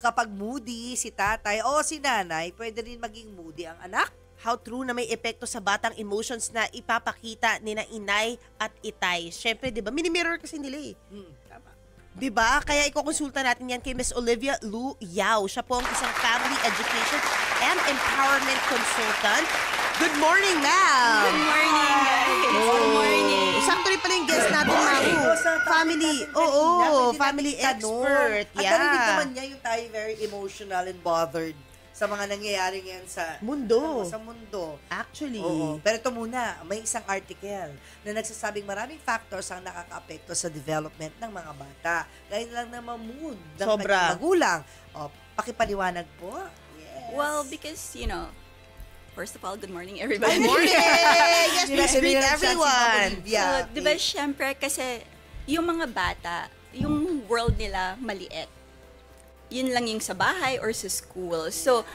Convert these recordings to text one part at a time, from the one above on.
kapag moody si tatay o si nanay, pwede rin maging moody ang anak. How true na may epekto sa batang emotions na ipapakita ni na inay at itay. Syempre, di ba? Mini-mirror kasi nila eh. Tama. Di ba? Kaya ikukonsulta natin yan kay Miss Olivia Lu Yao. Siya po ang isang family education and empowerment consultant. Good morning, ma'am! Good morning, guys! Good morning! Sakto rin pala yung guest natin, ma'am. Family, family expert. At narinig naman niya yung tayo very emotional and bothered sa mga nangyayari ngayon sa mundo. Sa mundo. Actually. Oo. Pero ito muna, may isang article na nagsasabing maraming factors ang nakaka-apekto sa development ng mga bata. Gaya lang na mood ng kanyang magulang. O, pakipaliwanag po. Yes. Well, because, first of all, good morning, everybody. Good morning! Yes, please greet everyone. So, di ba, syempre, kasi yung mga bata, yung world nila maliit. Yun lang yung sa bahay or sa school. So,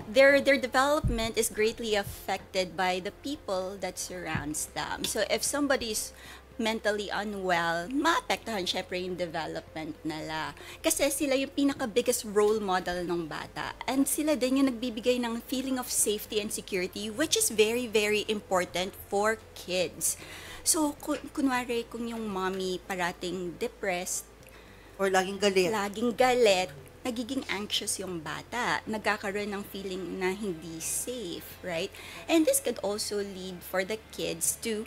their development is greatly affected by the people that surrounds them. So, if somebody's mentally unwell, maapektuhan syempre yung development nila. Kasi sila yung pinaka-biggest role model ng bata. And sila din yung nagbibigay ng feeling of safety and security, which is very, very important for kids. So, kunwari, kung yung mommy parating depressed, or laging galit. Nagiging anxious yung bata. Nagkakaroon ng feeling na hindi safe, right? And this could also lead for the kids to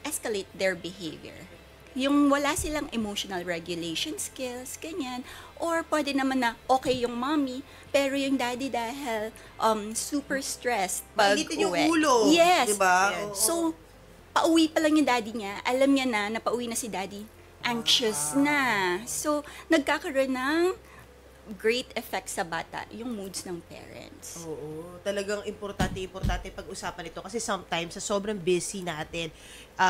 escalate their behavior. Yung wala silang emotional regulation skills, ganyan. Or pwede naman na okay yung mommy, pero yung daddy dahil super stressed pag Mainitin yung uwi. ulo. Yes. Diba? Yes. So, pauwi pa lang yung daddy niya, alam niya na pauwi na si daddy. Anxious na. So, nagkakaroon ng great effect sa bata, yung moods ng parents. Oo, talagang importante pag-usapan ito kasi sometimes sa sobrang busy natin,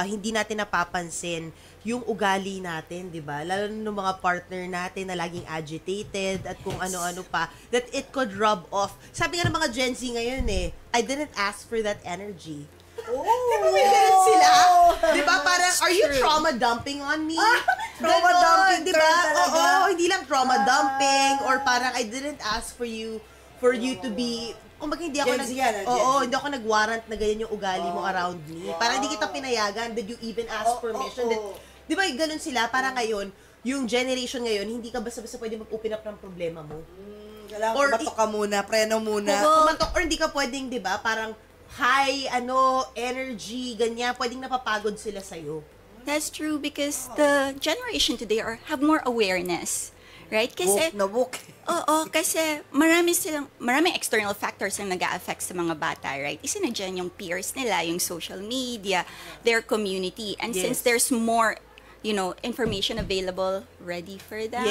hindi natin napapansin yung ugali natin, di ba? Lalo ng mga partner natin na laging agitated at kung ano-ano pa, that it could rub off. Sabi nga ng mga Gen Z ngayon I didn't ask for that energy. Oh! May ganun sila. Di ba? Parang, are you trauma dumping on me? Trauma dumping di ba? term talaga. Oo, hindi lang trauma dumping or parang I didn't ask for you to be, kumbaga hindi ako Gen Z yan, Gen Z. hindi ako nag-warrant na ganyan yung ugali mo around me. Parang hindi kita pinayagan. Did you even ask permission? Di ba, ganun sila. Parang ngayon, yung generation ngayon, hindi ka basta-basta pwede mag-open up ng problema mo. Kailangan kumatok ka muna, preno muna. Kumatok, or hindi ka pwedeng, di ba, parang high, energy, ganyan, pwedeng napapagod sila sa'yo. That's true because the generation today have more awareness, right? Kasi Book. Oo, kasi maraming external factors ang nag-a-affect sa mga bata, right? Isa na dyan yung peers nila, yung social media, their community. And since there's more, information available ready for them.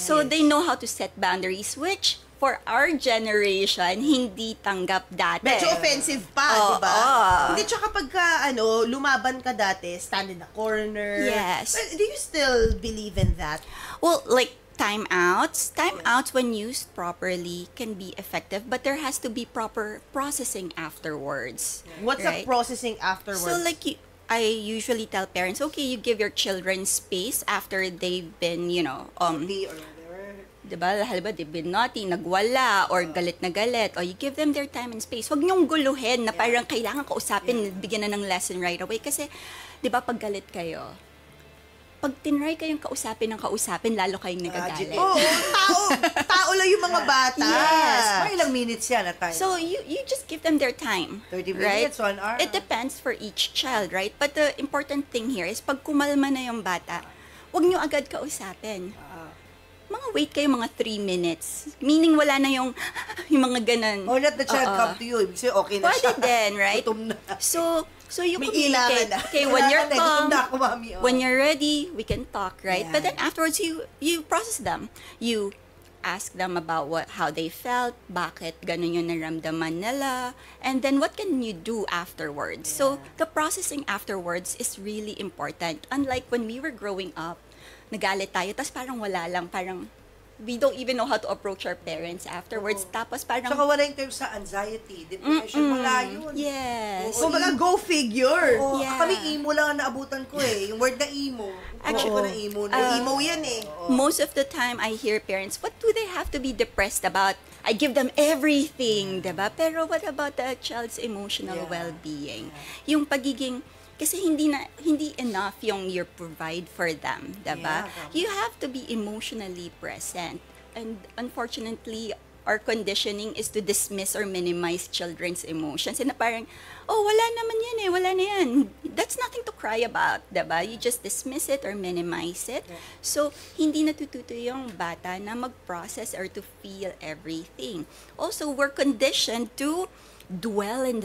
So they know how to set boundaries, which for our generation, hindi tanggap dati. Medyo offensive pa, di ba? Hindi, tsaka pagka, lumaban ka dati, stand in the corner. Yes. Do you still believe in that? Well, like, timeouts when used properly can be effective, but there has to be proper processing afterwards. What's the processing afterwards? So, like, I usually tell parents, okay, you give your children space after they've been, diba, halimbawa, they've been naughty, nagwala, or galit na galit, or you give them their time and space. Huwag niyong guluhin na parang kailangan kausapin, bigyan na ng lesson right away. Kasi, diba, pag galit kayo, pag tinry kayong kausapin, lalo kayong nagagalit. Oo, tao lang yung mga bata. Yes. May ilang minutes yan at time. So, you just give them their time. 30 right? minutes, 1 hour. It depends for each child, right? But the important thing here is, pag kumalma na yung bata, huwag niyo agad kausapin. Mga wait kayo mga 3 minutes. Meaning wala na yung mga ganun. Or let the child come to you. Ibig sabihin, okay na Pwede siya. din, right? Gutom na. So you May communicate. kailangan na. Okay, when you're Gutom calm, na ako, mami. when you're ready, we can talk, right? Yeah. But then afterwards, you process them. You ask them about how they felt, bakit ganun yung naramdaman nila, and then what can you do afterwards? So the processing afterwards is really important. Unlike when we were growing up, nagalit tayo, tapos parang wala lang, parang we don't even know how to approach our parents afterwards. Tapos parang, Saka wala yung term sa anxiety, depression, wala yun. yes. So, mga go figure. Oo, Yeah. kami emo lang ang naabutan ko eh. Yung word na emo. Actually, ko na emo na. Emo yan eh. Most of the time, I hear parents, what do they have to be depressed about? I give them everything, diba? Pero what about the child's emotional well-being? Yung pagiging, kasi hindi enough yung you provide for them, diba? Yeah. You have to be emotionally present. And unfortunately, our conditioning is to dismiss or minimize children's emotions. And na parang, oh, wala naman yan eh, wala na yan. That's nothing to cry about, diba? You just dismiss it or minimize it. Yeah. So, hindi natututo yung bata na mag-process or to feel everything. Also, we're conditioned to dwell in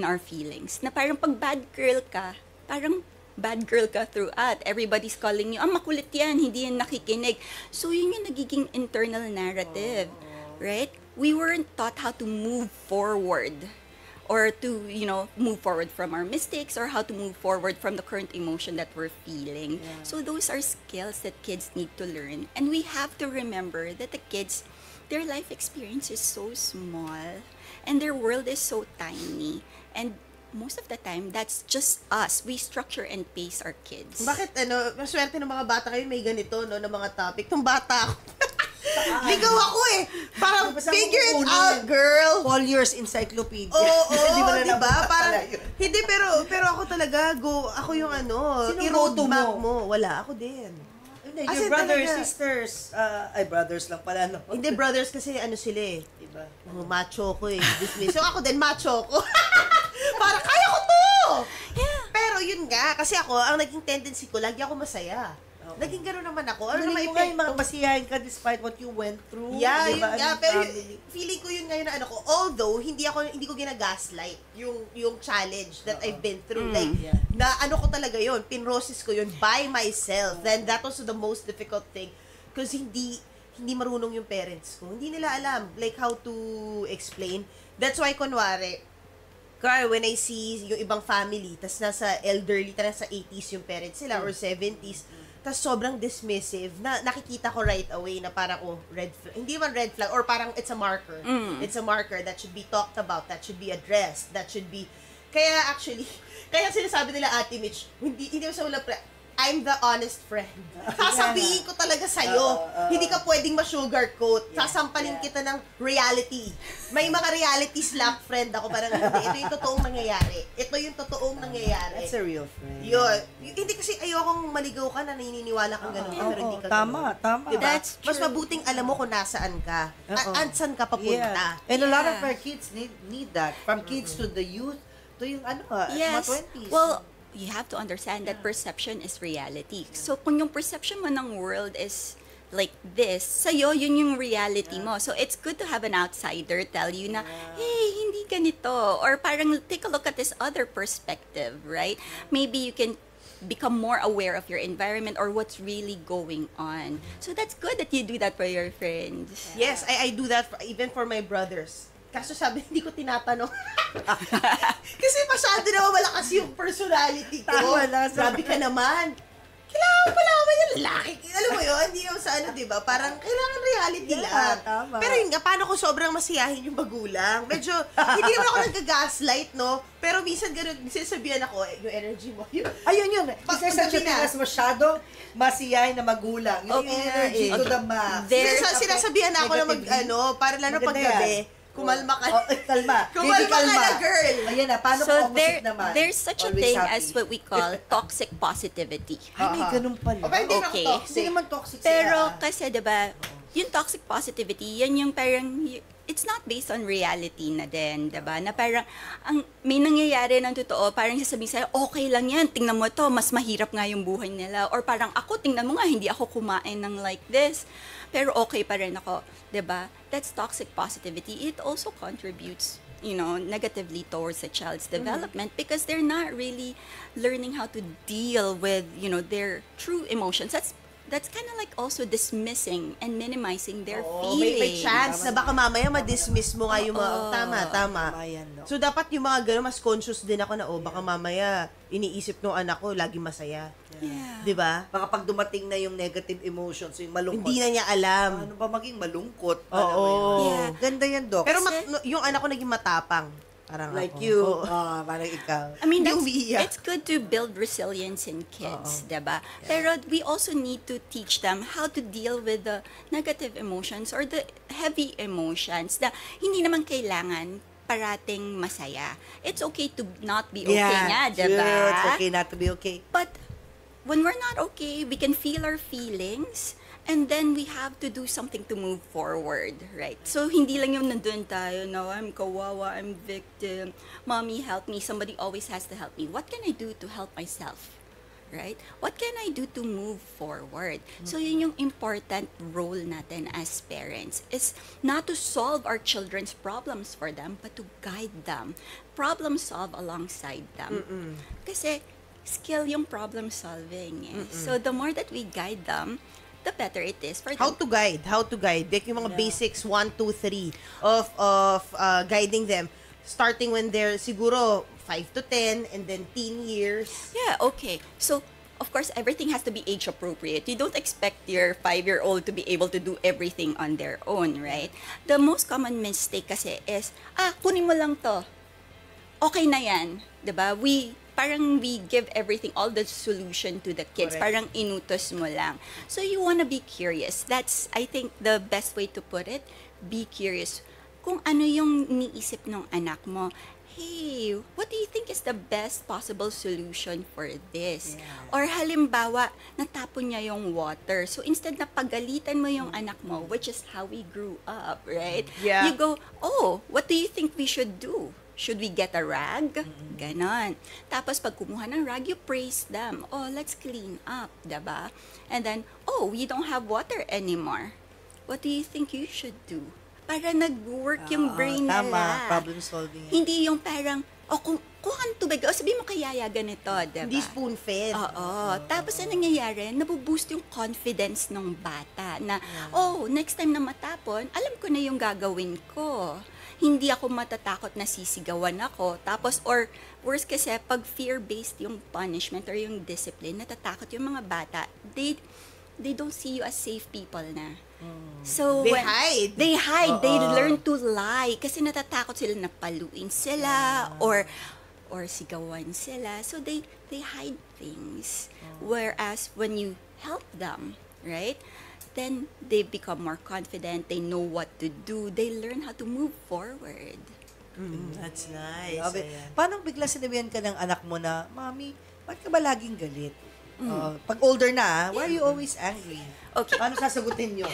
our feelings. Na parang pag bad girl ka, parang bad girl ka throughout. Everybody's calling you, makulit yan, hindi yan nakikinig. So, yun yung nagiging internal narrative. Right? We weren't taught how to move forward or to, move forward from our mistakes or how to move forward from the current emotion that we're feeling. Yeah. So those are skills that kids need to learn. And we have to remember that the kids, their life experience is so small and their world is so tiny. And most of the time, that's just us. We structure and pace our kids. Bakit maswerte ng mga bata kayo may ganito, no, ng mga topic. Itong bata ako. Ligaw ako eh. Parang figure it out, girl. Collier's Encyclopedia. Oo, Di ba na diba? nabasa Parang, pala yun? hindi, pero ako talaga, ako yung Sino i-roadmap roto mo. Wala, ako din. Hindi, As in, your brothers, talaga. sisters. Ay, brothers lang pala, no? Hindi, brothers kasi sila eh. Diba? Macho ko eh. Dismiss. So ako din, macho ko. Para kaya ko to! Yeah. Pero yun nga, kasi ako, ang naging tendency ko, lagi ako masaya. Naging gano'n naman ako. Ano naman Galing mo nga yung mga masiyahin ka despite what you went through. Yeah, diba? yun nga. Ang Pero family. feeling ko yun ngayon na ko. Although, hindi ko ginagaslight yung challenge that I've been through. Like, Yeah. na ko talaga yun. Pinroses ko yun by myself. Then that was the most difficult thing. Because hindi marunong yung parents ko. Hindi nila alam like how to explain. That's why, kunwari, when I see yung ibang family, tas nasa elderly, tas nasa 80s yung parents sila or 70s, tas sobrang dismissive, na nakikita ko right away na parang, red flag. Hindi man red flag, or parang it's a marker. It's a marker that should be talked about, that should be addressed, that should be, kaya sinasabi nila, Ate Mitch, hindi mo sa wala, I'm the honest friend. Sasabihin ko talaga sa'yo. Hindi ka pwedeng ma-sugarcoat. Sasampalin kita ng reality. May mga reality slap friend ako. Parang, ito yung totoong nangyayari. Ito yung totoong nangyayari. That's a real friend. Yun. Hindi kasi ayokong maligaw ka na naniniwala kang ganun. Pero hindi ka Tama, ganun. tama. Diba? That's Mas true. mabuting alam mo kung nasaan ka. Oo. At saan ka papunta. Yeah. And a lot of Yeah. our kids need that. From kids to the youth, to yung mga Yes. 20s. Well, you have to understand that perception is reality. So, kung yung perception mo ng world is like this, sa'yo, yun yung reality mo. So, it's good to have an outsider tell you na, hey, hindi ganito. Or parang take a look at this other perspective, right? Maybe you can become more aware of your environment or what's really going on. So, that's good that you do that for your friends. Yes, I do that even for my brothers. Kaso sabi, hindi ko tinatanong. Kasi masyado naman malakas yung personality ko. Tama lang. Grabe ka naman. Kailangan pala naman yung lalaki. Alam mo yun, hindi yung sa diba? Parang kailangan reality Yeah, lang. tama. Pero yun nga, paano ko sobrang masiyahin yung magulang? Medyo, hindi naman ako nag-gaslight, no? Pero minsan ganun, sinasabihan ako, yung energy mo. Ayun yun. Isa sa Paggabi na. Pinas masyadong masiyahin na magulang. Yung Okay. energy to the max. Sinasabihan ako na Negatively. para lalo Maganda paggabi, yan. kumalma ka. Kalma. Kumalma Baby, ka na, girl. Ayan na, paano So, kung opposite naman? there's such a Always thing happy. as what we call toxic positivity. Ay, may ganun pala. O, ba, hindi Okay. na ako Hindi toxic. naman toxic Pero siya. kasi 'di ba, yung toxic positivity, yan yung parang it's not based on reality na din, 'di ba? Na parang may nangyayari ng totoo, parang sasabihin sa'yo, okay lang yan, tingnan mo to, mas mahirap nga yung buhay nila. Or parang ako, tingnan mo nga, hindi ako kumain ng like this. Pero okay pa rin ako, 'di ba? That's toxic positivity. It also contributes negatively towards a child's development because they're not really learning how to deal with, their true emotions. That's kind of like also dismissing and minimizing their feelings. May chance na baka mamaya ma-dismiss mo nga yung mga, tama. Tama yan, no? So, dapat yung mga gano'n, mas conscious din ako na, baka mamaya iniisip ng anak ko, lagi masaya. Yeah. 'Di ba? Baka pag dumating na yung negative emotions, yung malungkot. Hindi na niya alam. Ano ba maging malungkot? Oo. Alam mo yun? Yeah. Ganda yan, Doc. Pero yung anak ko naging matapang. Parang like ako. you. Oo. Parang ikaw. I mean, Hindi that's, umiiyak. it's good to build resilience in kids, diba? Pero we also need to teach them how to deal with the negative emotions or the heavy emotions na hindi naman kailangan parating masaya. It's okay to not be okay nga, diba? True. It's okay not to be okay. But when we're not okay, we can feel our feelings and then we have to do something to move forward, right? So, hindi lang yung nandun tayo, no, I'm kawawa, I'm victim, mommy help me, somebody always has to help me. What can I do to help myself? Right? What can I do to move forward? So, yun yung important role natin as parents is not to solve our children's problems for them, but to guide them. Problem solve alongside them. Kasi, skill yung problem solving. Eh. So, the more that we guide them, the better it is for them. How to guide. Like yung mga basics, 1, 2, 3 of guiding them. Starting when they're siguro 5 to 10 and then teen years. Yeah, okay. So, of course, everything has to be age appropriate. You don't expect your 5-year-old to be able to do everything on their own, right? The most common mistake kasi is, kunin mo lang to. Okay na yan. Diba? Parang we give everything, all the solution to the kids. Correct. Parang inutos mo lang. So, you wanna be curious. That's, I think, the best way to put it. Be curious. Kung ano yung niisip ng anak mo, hey, what do you think is the best possible solution for this? Yeah. Or halimbawa, natapon niya yung water. So, instead na pagalitan mo yung anak mo, which is how we grew up, right? Yeah. You go, oh, what do you think we should do? Should we get a rag? Ganon. Tapos pag kumuha ng rag, you praise them. Oh, let's clean up, diba? And then, oh, we don't have water anymore. What do you think you should do? Para nag-work yung brain tama. nila. Problem solving. Hindi yung parang, kung kuha ng tubig, sabihin mo kay Yaya ganito, diba? Hindi spoon-fed. Oo. Tapos ang nangyayari, nabuboost yung confidence ng bata na, next time na matapon, alam ko na yung gagawin ko. Hindi ako matatakot na sisigawan ako. Tapos, or worse kasi, pag fear-based yung punishment or yung discipline, natatakot yung mga bata, they don't see you as safe people na. So, They hide. They hide. They learn to lie. Kasi natatakot sila na paluin sila or sigawan sila. So, they hide things. Whereas, when you help them, right, then they become more confident. They know what to do. They learn how to move forward. That's nice. Grabe. Ayan. Paano bigla sinabihan ka ng anak mo na, Mami, bakit ka ba laging galit? Pag older na, why are you always angry? Okay. Paano sasagutin yun?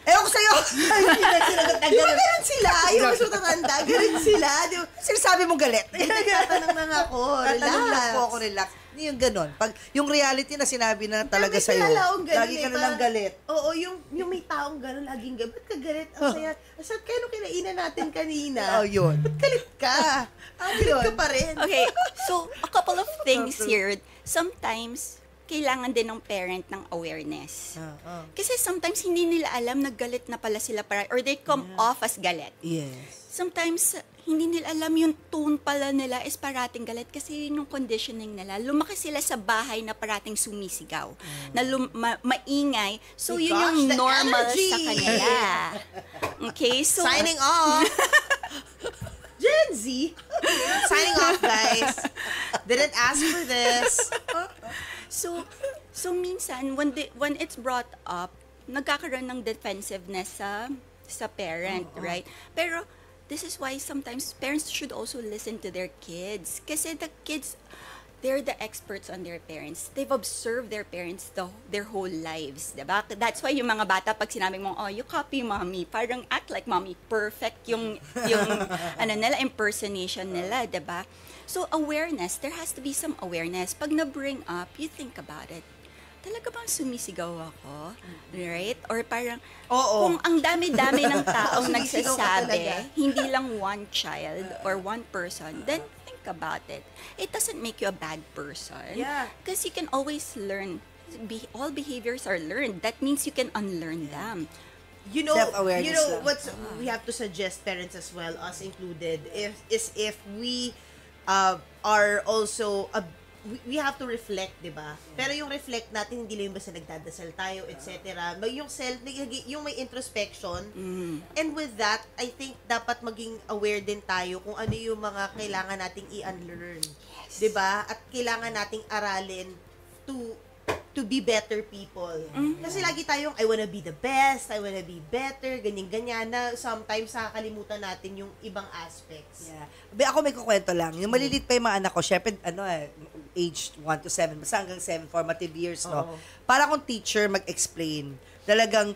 Ewan ko sa'yo! Hindi na sinagot na Di ba ganun. ganun sila? Yung mas matatanda, ganun sila. Di ba? Sinasabi mong galit. Nagtatanong na nga ako. Tatanong lang Relax. po ako, relax. Hindi yung ganun. Pag yung reality na sinabi na talaga May sa'yo, kilala akong ganun lagi ka na lang parang- galit. Oo, yung may taong gano'n, laging galit. Ba't ka galit? Ang saya. Saan kayo nung kinainan natin kanina? Oh, yun. Ba't galit ka? Galit ka pa rin. Okay, so a couple of things here. Sometimes, kailangan din ng parent ng awareness. Kasi sometimes hindi nila alam na galit na pala sila or they come off as galit. Yes. Sometimes hindi nila alam yung tone pala nila is parating galit kasi yun yung conditioning nila. Lumaki sila sa bahay na parating sumisigaw, na maingay. So, My yun gosh, yung the normal energy! sa kanila. Okay, so... Signing off. Gen Z. Signing off, guys. Didn't ask for this. So minsan when it's brought up, nagkakaroon ng defensiveness sa parent, right? Pero this is why sometimes parents should also listen to their kids kasi the kids, they're the experts on their parents. They've observed their parents their whole lives, diba? That's why yung mga bata pag sinabing mo, you copy mommy, parang act like mommy, perfect yung nila, impersonation nila, diba? So awareness, there has to be some awareness. Pag na-bring up, you think about it. Talaga bang sumisigaw ako? Right? Or parang, Oo. kung ang dami-dami ng taong Sumisigaw ka talaga. nagsasabi, hindi lang one child or one person, then think about it. It doesn't make you a bad person. Yeah. Because you can always learn. All behaviors are learned. That means you can unlearn them. You know Self-awareness lang. what's we have to suggest, parents as well, us included, if we are also we have to reflect, di ba? Pero yung reflect natin, hindi lang basta nagdadasal tayo, etc. Yung yung may introspection. And with that, I think dapat maging aware din tayo kung ano yung mga kailangan nating i-unlearn. Di ba? At kailangan nating aralin to be better people. Kasi lagi tayong, I wanna be the best, I wanna be better, ganyan-ganyan, na sometimes nakakalimutan natin yung ibang aspects. Yeah. Ako may kukwento lang. Yung malilit pa yung mga anak ko, syempre, age 1 to 7, basta hanggang 7, formative years, no? Para akong teacher mag-explain. Talagang,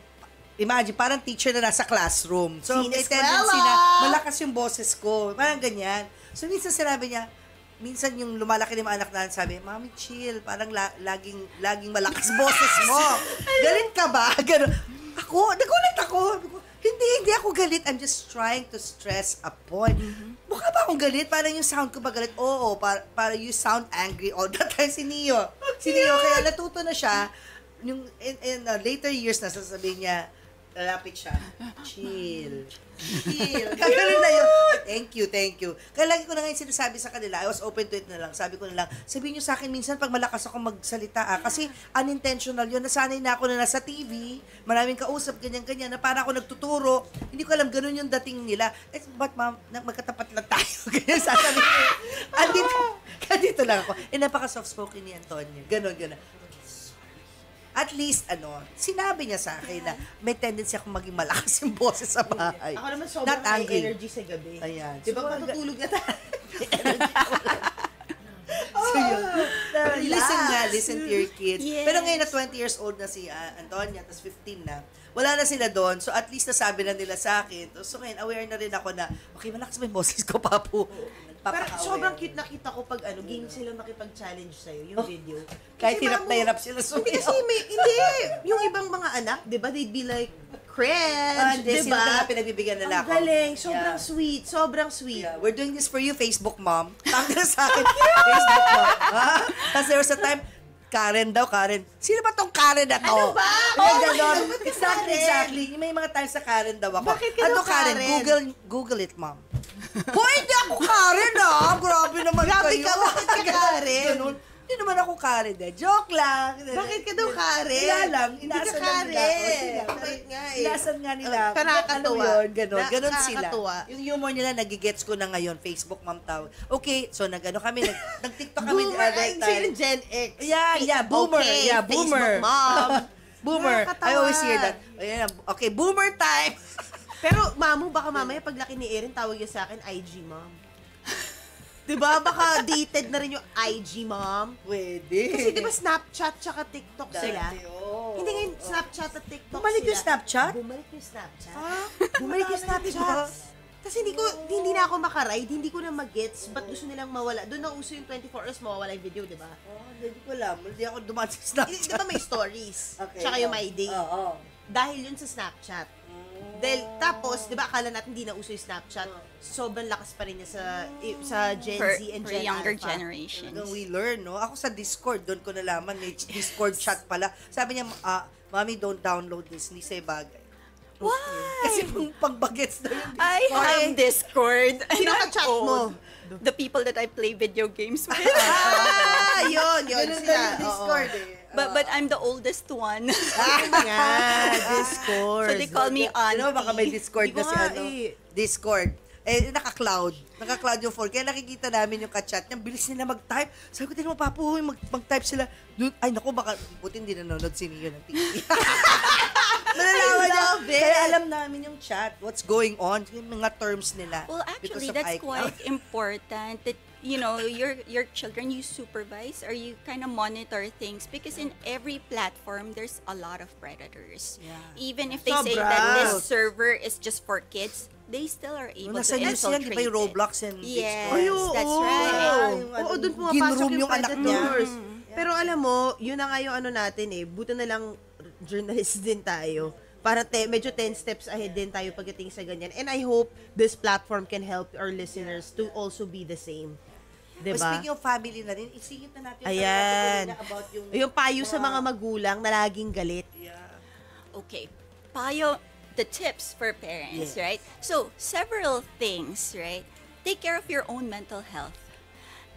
imagine, parang teacher na nasa classroom. So, may tendency na malakas yung boses ko. Parang ganyan. So, minsan sinabi niya, minsan yung lumalaki ng mga anak natin, sabi, Mami, chill, parang laging malakas boses mo. Galit ka ba? Ganun. Nagulat ako. Hindi ako galit. I'm just trying to stress a point. Mukha ba akong galit? Parang yung sound ko ba galit? Oo, para you sound angry all the time. Si Neo, kaya natuto na siya. Yung, in later years na sasabihin niya, lalapit siya. Chill. Kagaling na yun. Thank you. Kaya lagi ko na ngayon sinasabi sa kanila, I was open to it na lang. Sabi ko na lang, sabihin nyo sa akin minsan pag malakas ako magsalita, kasi unintentional yun. Nasanay na ako na nasa TV, maraming kausap, ganyan-ganyan, na para ako nagtuturo. Hindi ko alam, ganun yung dating nila. But ma'am, magkatapat lang tayo. Ganyan sasabihin. Andito lang ako. Napaka-soft-spoken ni Antonio. Ganon. At least, sinabi niya sa akin na may tendency akong maging malakas yung boses sa bahay. Ako naman sobrang high energy sa gabi. Ayan. Di ba matutulog na tayo? So yun. Listen to your kids. Yes. Pero ngayon na 20 years old na si Antonia, tapos 15 na, wala na sila doon. So at least nasabi na nila sa akin. So ngayon, aware na rin ako na, okay, malakas ba yung boses ko, Papu? Pero sobrang cute nakita ko pag game sila makipag-challenge sa'yo, yung video. Kahit hirap na hirap sila sumiyaw. Hindi kasi hindi. Yung ibang mga anak, di ba, they'd be like, cringe, di Sila ba? na pinagbibigyan nila Ang ako. galing, sobrang sweet. Yeah, we're doing this for you, Facebook mom. Tanggal sa akin, Facebook mom. Tapos there was a time, Karen. Sino ba tong Karen na to? Ano ba? Ganon. Exactly. May mga times sa Karen daw ako. Bakit ka daw Karen? Google it, mom. Hoy, hindi ako Karen, Grabe naman Grabe kayo. ka, bakit ka Karen? Ganon. Hindi naman ako Karen, Joke lang. Bakit ka daw Karen? Wala lang. Hindi ka Inaasan lang nila. Karen. Bakit nga eh? Inaasan nga nila. Nakakatuwa. Alam mo yun, ganon sila. Nakakatuwa. Yung humor nila, nagigets ko na ngayon. Facebook mom tawag. Okay, so kami, nag-TikTok kami the other time. Sino Gen X? Yeah, boomer. Okay, Yeah, boomer. Facebook mom. Boomer. Nakakatawa. I always hear that. Ayan, okay, boomer time. Pero, baka mamaya paglaki ni Erin, tawag niya sa akin, IG mom. Diba? Baka dated na rin yung IG mom. Pwede. Kasi diba Snapchat tsaka TikTok sila? Hindi ngayon Snapchat at TikTok Bumalik sila. yung Snapchat? Bumalik yung Snapchat. Bumalik yung Snapchat. Kasi hindi na ako makaride, hindi ko na mag-gets, ba't gusto nilang mawala? Doon na uso yung 24 hours mawawala yung video, di ba? Hindi ko alam. Hindi ako dumaan sa Snapchat. Di ba may stories? Okay, Tsaka yung My Day. Oo. Dahil yun sa Snapchat. Dahil, tapos, di ba, akala natin hindi na uso yung Snapchat, sobrang lakas pa rin niya sa Gen Z and for Gen younger Alpha. generations. Talagang we learn, no? Ako sa Discord, doon ko nalaman, may Discord chat pala. Sabi niya, Mommy, don't download this. Hindi sa'yo bagay. Why? Kasi pang bagets na yun. I have Discord. Sino ka-chat mo? The people that I play video games with. Yun Ganun sila. Discord Oo. eh. But I'm the oldest one. Nga, Discord. So they call me auntie. Ano, baka may Discord Hindi na ko si nga Discord. Naka-cloud. Naka-cloud yung phone. Kaya nakikita namin yung ka-chat niya. Bilis nila mag-type. Sabi ko, tingnan mo, Papu, mag-type sila. Ay, naku, baka, buti hindi nanonood si Neo ng TV. Nalalaman niya. Kaya alam namin yung chat. What's going on. Yung mga terms nila. Well, actually, because of that's iCloud. quite important that, your children, you supervise or you kind of monitor things because in every platform, there's a lot of predators. Yeah. Even if they say Sobra. that this server is just for kids, they still are able Nasa to news yan, di ba infiltrate yung Roblox and Yes, Discord? that's right. Oo, doon pumapasok Ginroom yung yung anak niya. predators. Pero alam mo, yun na nga yung natin buto na lang journalist din tayo. Para medyo 10 steps ahead din tayo pagdating sa ganyan. And I hope this platform can help our listeners to also be the same. Diba? Diba? Speaking of family na rin, isingit na natin Ayan. about Yung payo sa mga magulang na laging galit. Yeah. Okay, payo, the tips for parents, Yes. right? So, several things, right? Take care of your own mental health.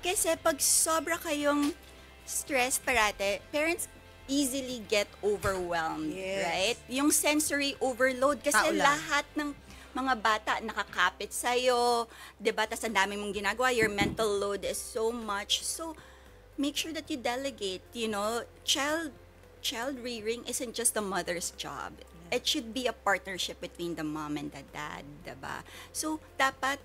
Kasi pag sobra kayong stress parate, parents easily get overwhelmed, Yes. right? Yung sensory overload kasi Tao lang. lahat ng mga bata nakakapit sa'yo, diba? Tas ang dami mong ginagawa, your mental load is so much. So, make sure that you delegate, child rearing isn't just the mother's job. It should be a partnership between the mom and the dad, diba? So, dapat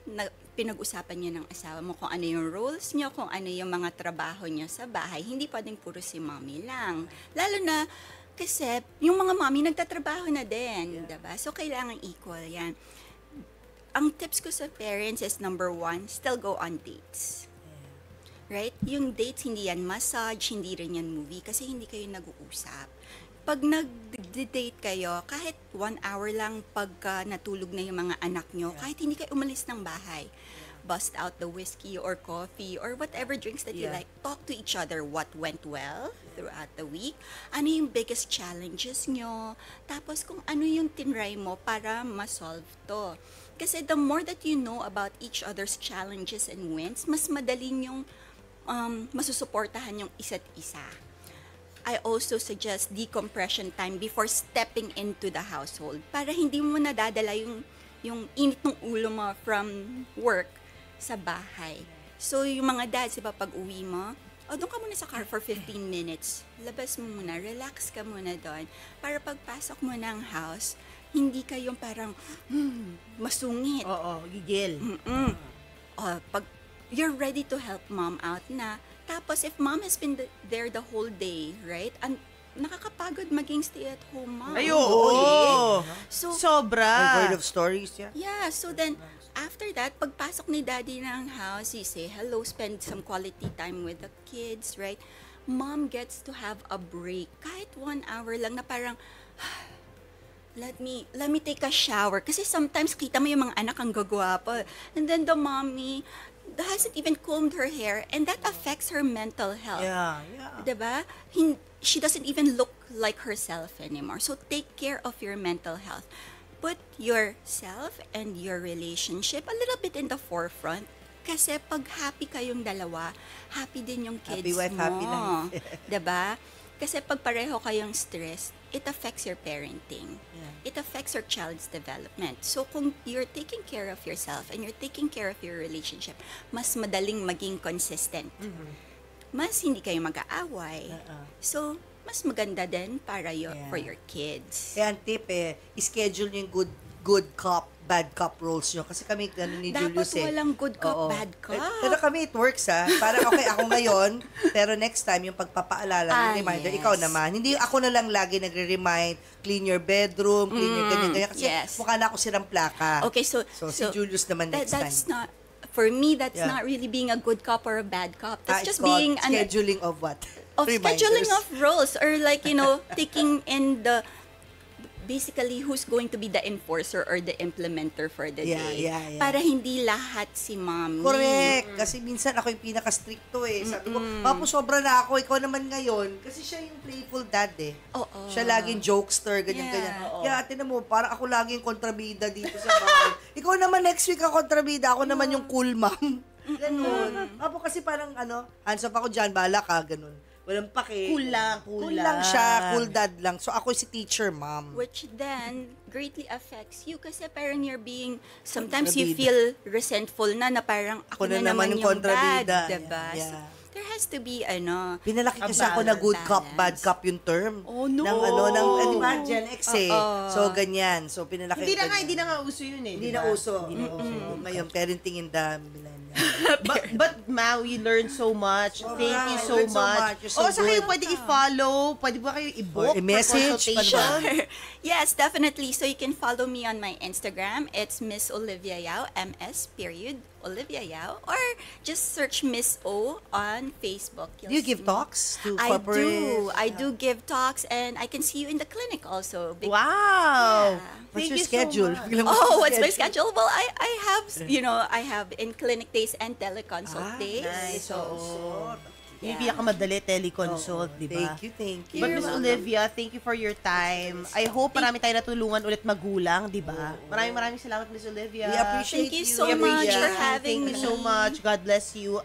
pinag-usapan niyo ng asawa mo kung ano yung roles niyo, kung ano yung mga trabaho niyo sa bahay. Hindi pwedeng puro si mommy lang. Lalo na, kasi yung mga mommy nagtatrabaho na din, diba? So, kailangan equal yan. Ang tips ko sa parents is, number 1, still go on dates. Right? Yung dates, hindi yan massage, hindi rin yan movie, kasi hindi kayo nag-uusap. Pag nag-date kayo, kahit 1 hour lang pagka natulog na yung mga anak nyo, kahit hindi kayo umalis ng bahay, bust out the whiskey or coffee or whatever drinks that you like. Talk to each other what went well throughout the week. Ano yung biggest challenges nyo? Tapos kung ano yung tinry mo para ma-solve to. Kasi the more that you know about each other's challenges and wins, mas madaling yung masusuportahan yung isa't isa. I also suggest decompression time before stepping into the household para hindi mo nadadala yung init ng ulo mo from work sa bahay. So, yung mga dads, diba, pag uwi mo, doon ka muna sa car for 15 minutes. Labas mo muna, relax ka muna doon. Para pagpasok mo ng house, hindi kayong parang masungit. Oo, gigil. Pag you're ready to help mom out na, tapos if mom has been there the whole day, right? And nakakapagod maging stay-at-home mom. Ay, oo. So, Sobra. I've heard of stories, yeah, so then, after that, pagpasok ni daddy ng house, you say hello, spend some quality time with the kids, right? Mom gets to have a break. Kahit 1 hour lang na parang, let me take a shower. Kasi sometimes, kita mo yung mga anak ang gagwapo. And then the mommy hasn't even combed her hair, and that affects her mental health. Yeah. Diba? She doesn't even look like herself anymore. So take care of your mental health. Put yourself and your relationship a little bit in the forefront. Kasi pag happy kayong dalawa, happy din yung kids Happy wife, mo. happy life. Diba? Kasi pag pareho kayong stressed, it affects your parenting. Yeah. It affects your child's development. So kung you're taking care of yourself and you're taking care of your relationship, mas madaling maging consistent. Mas hindi kayo mag-aaway. So, mas maganda din para for your kids. Kaya ang tip schedule nyo yung good cop, bad cop roles nyo. Kasi kami, ni Julius Dapat walang good cop, bad cop. Pero kami, it works Parang okay, ako ngayon, pero next time, yung pagpapaalala, yung reminder, yes. ikaw naman. Hindi ako na lang lagi nagre-remind, clean your bedroom, clean your ganyan. Kasi mukha na ako sirang plaka. Okay, so si Julius naman next that's time. for me, that's not really being a good cop or a bad cop. That's It's just called being scheduling of what? of scheduling Reminders. of roles, or like, taking in basically who's going to be the enforcer or the implementer for the day. Yeah. Para hindi lahat si mommy. Correct. Kasi minsan ako yung pinaka-stricto Sabi ko, Papo, sobra na ako. Ikaw naman ngayon. Kasi siya yung playful dad Oo. Siya laging jokester, ganyan-ganyan. Kaya tinan mo, parang ako laging kontrabida dito sa bahay. Ikaw naman next week ang kontrabida. Ako naman yung cool mom. Ganun. Papo kasi parang hands up ako dyan, bala ka, ganun. Walang pake. Cool lang. Cool lang siya, cool dad lang. So ako si teacher mom. Which then greatly affects you kasi parang you're being, sometimes you Kontrabida. feel resentful na parang ako na naman yung kontrabida. bad, diba? Yeah. So, there has to be, Pinalaki kasi A ako na good cop, balance. bad cop yung term. Oh, no. Di ba, Gen X So, ganyan. So, pinalaki Hindi na nga uso yun Hindi diba? na uso. Ngayon, parenting in the millennial. But Ma, we learned so much. Thank you so learned so much. much. You're so Sa kayo good. pwede i-follow, pwede ba kayo i-book Or i-message, for consultation? Yes, definitely. So you can follow me on my Instagram. It's Miss Olivia Yao, MS period Olivia Yao, or just search Miss O on Facebook. Do you give see me. talks to I corporate? I do give talks, and I can see you in the clinic also. Wow! Yeah. What's Thank your you so schedule? much. Oh, what's my schedule? Well, I have, I have in clinic days and teleconsult days. Nice. Oo. Yeah. Yung pinakamadali, teleconsult, di ba? Thank you. But You're Miss welcome. Olivia, thank you for your time. I hope marami tayo natulungan ulit magulang, di ba? Maraming salamat, Miss Olivia. We appreciate Thank you you. so We much appreciate for you. having Thank you me. so much. God bless you.